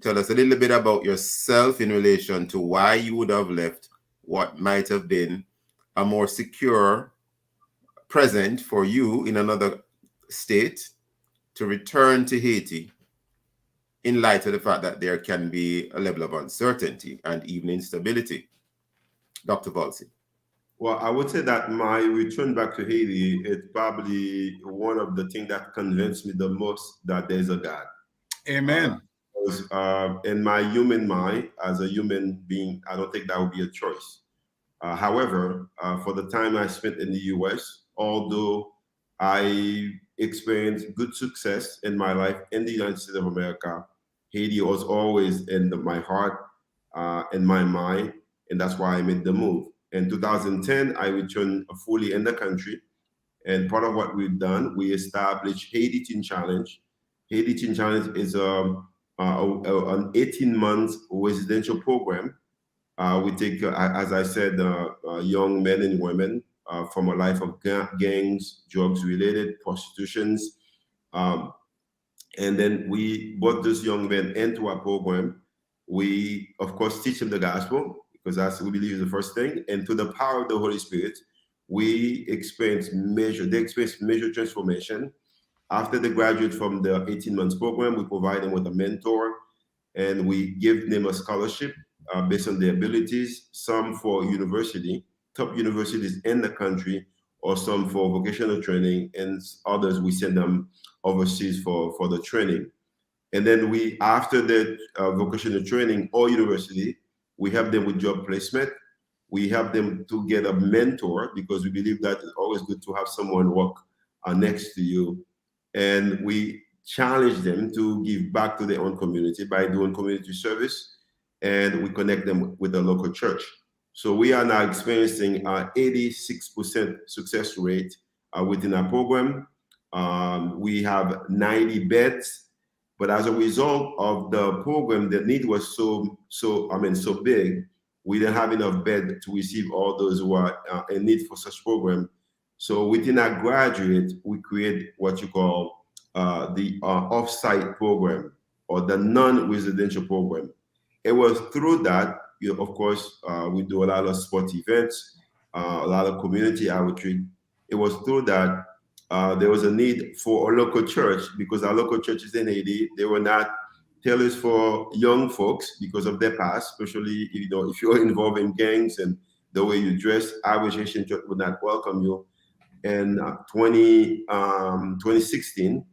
tell us a little bit about yourself in relation to why you would have left what might have been a more secure present for you in another state to return to Haiti in light of the fact that there can be a level of uncertainty and even instability. Dr. Volsi.
Well, I would say that my return back to Haiti is probably one of the things that convinced me the most that there's a God.
Amen.
Because in my human mind, as a human being, I don't think that would be a choice. However, for the time I spent in the US, although I experienced good success in my life in the United States of America, Haiti was always in my heart, in my mind, and that's why I made the move. In 2010, I returned fully in the country, and part of what we've done, we established Haiti Teen Challenge. Haiti Teen Challenge is an 18-month residential program. We take, as I said, young men and women from a life of gangs, drugs related, prostitutions. And then we brought those young men into our program. We, of course, teach them the gospel because that's we believe is the first thing. And through the power of the Holy Spirit, they experience major transformation. After they graduate from the 18 months program, we provide them with a mentor and we give them a scholarship based on their abilities, some for university, top universities in the country, or some for vocational training, and others we send them overseas for the training. And then we, after the vocational training or university, we help them with job placement. We help them to get a mentor because we believe that it's always good to have someone work next to you. And we challenge them to give back to their own community by doing community service, and we connect them with the local church. So we are now experiencing 86% success rate within our program. We have 90 beds, but as a result of the program, the need was so big, we didn't have enough bed to receive all those who are in need for such program. So within our graduate, we create what you call the off-site program or the non-residential program. It was through that, of course, we do a lot of sport events, a lot of community outreach. It was through that there was a need for a local church because our local churches in Haiti, they were not tailors for young folks because of their past, especially if you're involved in gangs and the way you dress, average Haitian church would not welcome you. In 2016,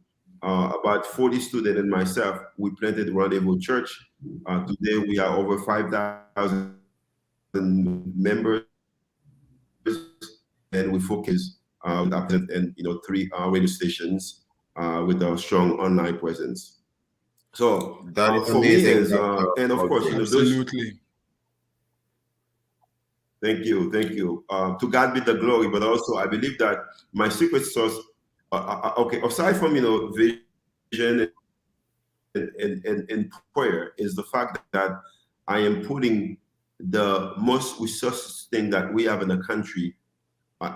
about 40 students and myself, we planted Rendezvous Church. Today we are over 5,000 members, and we focus and 3 radio stations with a strong online presence. So
that is
for
amazing.
me is, and of course,
absolutely.
Thank you. To God be the glory, but also I believe that my secret sauce, okay, aside from vision and prayer, is the fact that I am putting the most resources thing that we have in the country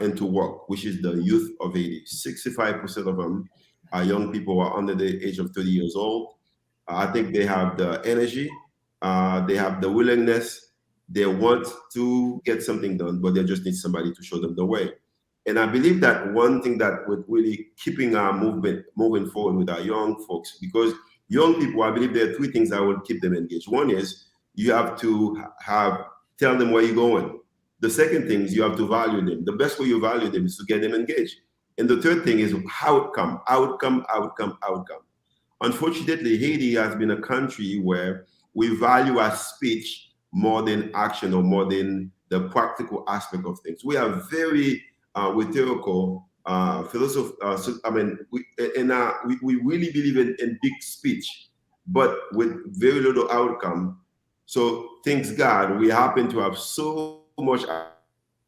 into work, which is the youth of Haiti. 65% of them are young people who are under the age of 30 years old. I think they have the energy, they have the willingness. They want to get something done, but they just need somebody to show them the way. And I believe that one thing that would really keeping our movement moving forward with our young folks, because young people, I believe there are 3 things that will keep them engaged. One is you have to tell them where you're going. The second thing is you have to value them. The best way you value them is to get them engaged. And the third thing is outcome. Unfortunately, Haiti has been a country where we value our speech more than action or more than the practical aspect of things. We are very rhetorical, philosophy. We really believe in big speech, but with very little outcome. So thanks God, we happen to have so much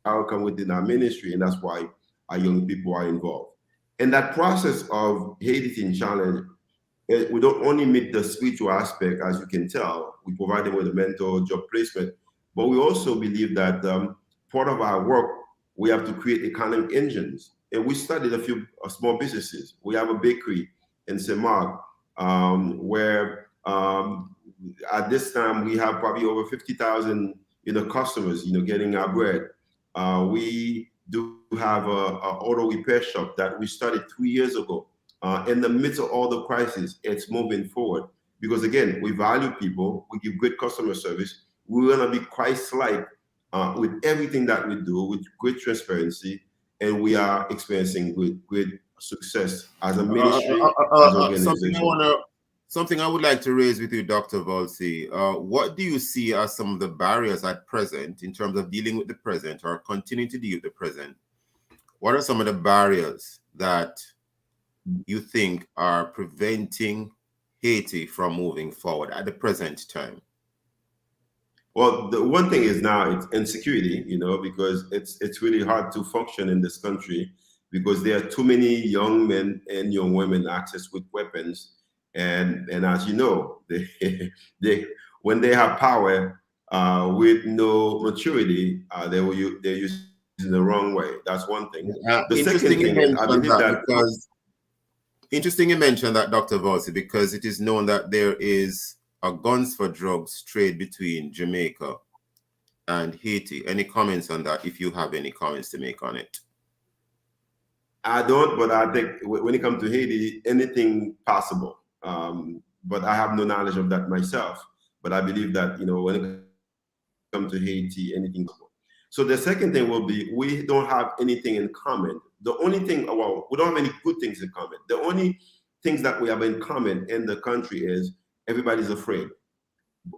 outcome within our ministry, and that's why our young people are involved. In that process of Haiti Teen Challenge, we don't only meet the spiritual aspect, as you can tell. We provide them with a mentor, job placement, but we also believe that part of our work, we have to create economic engines. And we studied a few small businesses. We have a bakery in St. Mark, where at this time we have probably over 50,000 customers getting our bread. We do have a auto repair shop that we started 3 years ago. In the midst of all the crisis, it's moving forward because again, we value people, we give great customer service. We want to be Christ-like with everything that we do with great transparency, and we are experiencing great success as a ministry, as organization.
Something I would like to raise with you, Dr. Volsi. What do you see as some of the barriers at present in terms of dealing with the present or continuing to deal with the present? What are some of the barriers that you think are preventing Haiti from moving forward at the present time?
Well, the one thing is now it's insecurity, because it's really hard to function in this country because there are too many young men and young women accessed with weapons. And as you know, they when they have power with no maturity, they're using the wrong way. That's one thing. The second thing is, I believe that
because interesting you mentioned that, Dr. Volsi, because it is known that there is a guns for drugs trade between Jamaica and Haiti. Any comments on that? If you have any comments to make on it.
I don't, but I think when it comes to Haiti, anything possible. But I have no knowledge of that myself. But I believe that, when it comes to Haiti, anything possible. So the second thing will be, we don't have anything in common. The only thing, well, we don't have any good things in common. The only things that we have in common in the country is everybody's afraid.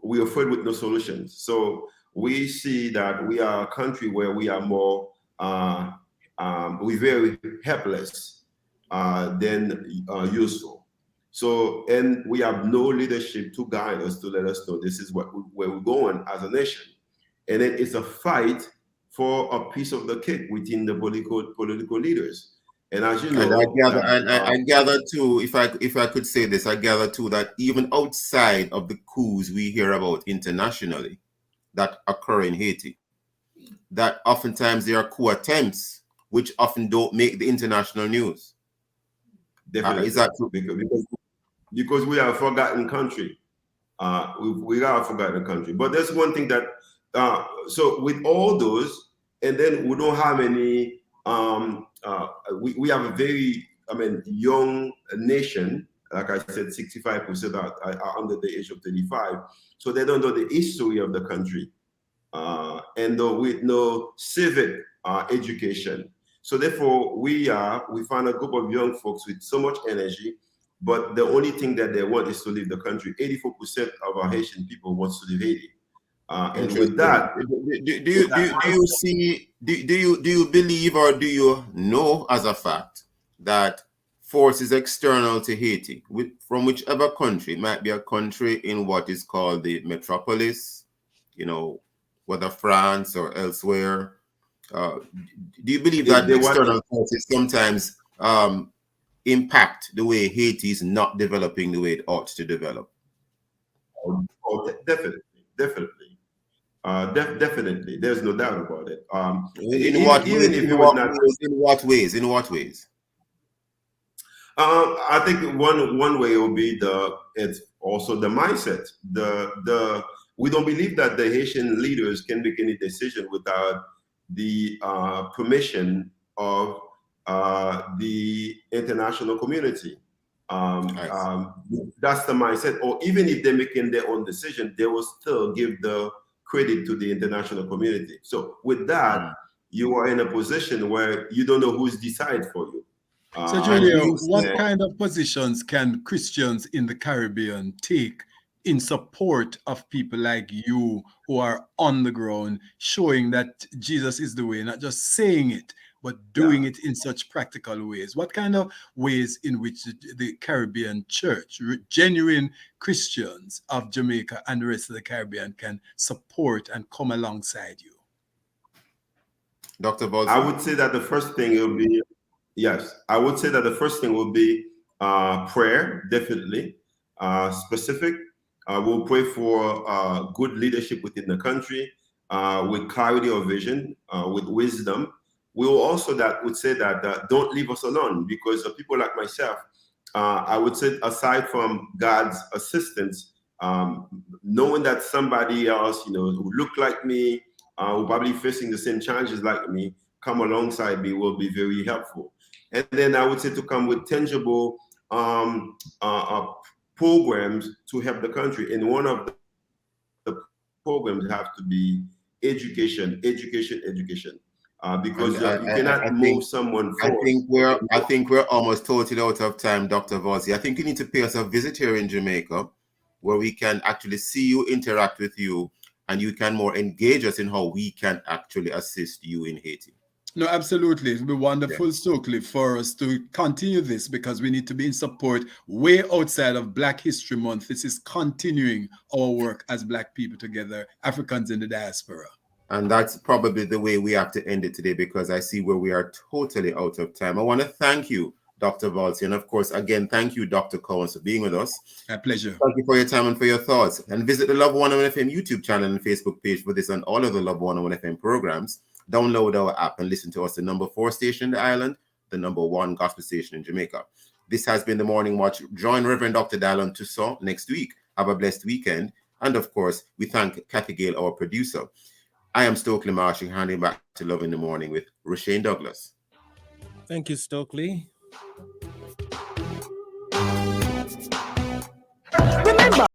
We're afraid with no solutions. So we see that we are a country where we are more, we're very helpless than useful. So, and we have no leadership to guide us, to let us know this is where we're going as a nation. And it's a fight for a piece of the cake within the political leaders. And as you know,
I gather too, if I could say this, I gather too that even outside of the coups we hear about internationally that occur in Haiti, that oftentimes there are coup attempts which often don't make the international news.
Definitely.
Is that true?
Because we are a forgotten country. We are a forgotten country. But there's one thing that, so with all those, and then we don't have any, we have a very, young nation. Like I said, 65% are under the age of 35. So they don't know the history of the country. And with no civic education. So therefore, we find a group of young folks with so much energy, but the only thing that they want is to leave the country. 84% of our Haitian people wants to leave Haiti. And with that,
do you believe or do you know as a fact that forces external to Haiti, from whichever country, it might be a country in what is called the metropolis, whether France or elsewhere, do you believe that the external forces sometimes impact the way Haiti is not developing the way it ought to develop?
Definitely. Definitely. There's no doubt about it.
In what ways?
I think one way will be it's also the mindset. We don't believe that the Haitian leaders can make any decision without the permission of the international community. That's the mindset. Or even if they're making their own decision, they will still give the credit to the international community. So with that, you are in a position where you don't know who's decide for you.
So, Julio, what kind of positions can Christians in the Caribbean take in support of people like you who are on the ground, showing that Jesus is the way, not just saying it, but doing it in such practical ways? What kind of ways in which the Caribbean church, genuine Christians of Jamaica and the rest of the Caribbean, can support and come alongside you?
Dr. Bolton?
I would say that the first thing will be, prayer, definitely. Specific. We'll pray for good leadership within the country, with clarity of vision, with wisdom. We will also say that don't leave us alone, because people like myself, I would say, aside from God's assistance, knowing that somebody else, who look like me, who probably facing the same challenges like me, come alongside me will be very helpful. And then I would say to come with tangible programs to help the country. And one of the programs have to be education. Because
And
you
I
cannot move
think
someone
I
forward.
think we're almost totally out of time, Dr. Valsi. I think you need to pay us a visit here in Jamaica, where we can actually see you, interact with you, and you can more engage us in how we can actually assist you in Haiti.
No, absolutely. It would be wonderful, Stokely, for us to continue this, because we need to be in support way outside of Black History Month. This is continuing our work as Black people together, Africans in the diaspora.
And that's probably the way we have to end it today, because I see where we are totally out of time. I want to thank you, Dr. Valsi, and of course, again, thank you, Dr. Cohen, for being with us.
My pleasure.
Thank you for your time and for your thoughts. And visit the Love 101 FM YouTube channel and Facebook page for this and all of the Love 101 FM programs. Download our app and listen to us, the number 4 station in the island, the number 1 gospel station in Jamaica. This has been the Morning Watch. Join Reverend Dr. Dallon Toussaint next week. Have a blessed weekend. And of course, we thank Kathy Gale, our producer. I am Stokely Marshall, handing back to Love in the Morning with Rushane Douglas.
Thank you, Stokely.
Remember,